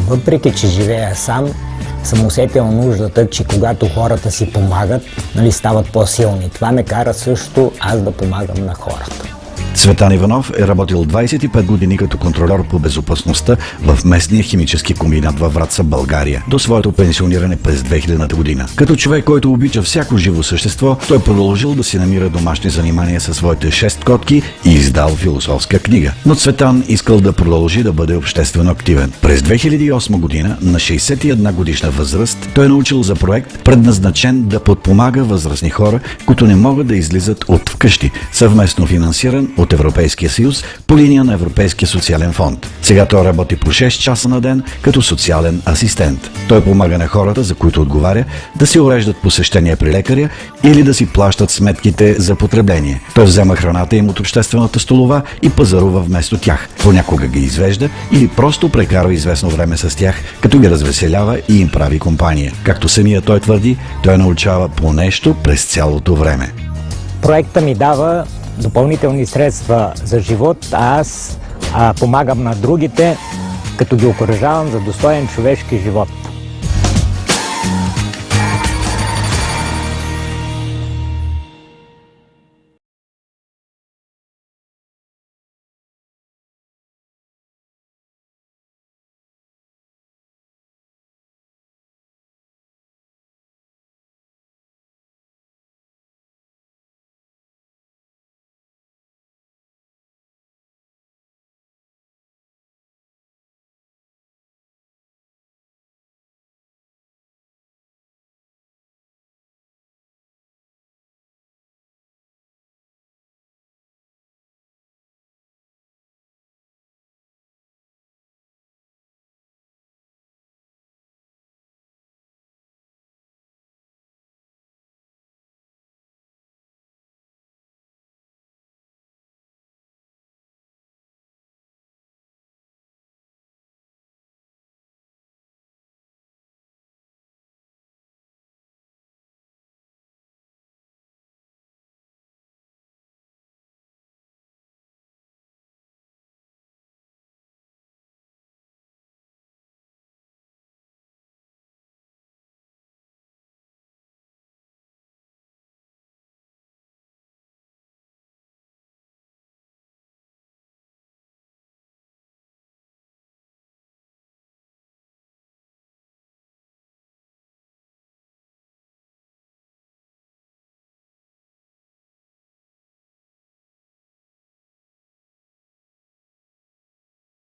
въпреки че живея сам, съм усетил нуждата, че когато хората си помагат, стават по-силни. Това ме кара също аз да помагам на хората. Цветан Иванов е работил 25 години като контролер по безопасността в местния химически комбинат във Враца, България, до своето пенсиониране през 2000 година. Като човек, който обича всяко живо същество, той продължил да си намира домашни занимания със своите 6 котки и издал философска книга. Но Цветан искал да продължи да бъде обществено активен. През 2008 година, на 61 годишна възраст, той е научил за проект, предназначен да подпомага възрастни хора, които не могат да излизат от вкъщи, съвместно финансиран от Европейския съюз по линия на Европейския социален фонд. Сега той работи по 6 часа на ден като социален асистент. Той помага на хората, за които отговаря, да си уреждат посещения при лекаря или да си плащат сметките за потребление. Той взема храната им от обществената столова и пазарува вместо тях. Понякога ги извежда или просто прекарва известно време с тях, като ги развеселява и им прави компания. Както самия той твърди, той научава по нещо през цялото време. Проекта ми дава допълнителни средства за живот, а аз помагам на другите, като ги окуражавам за достоен човешки живот.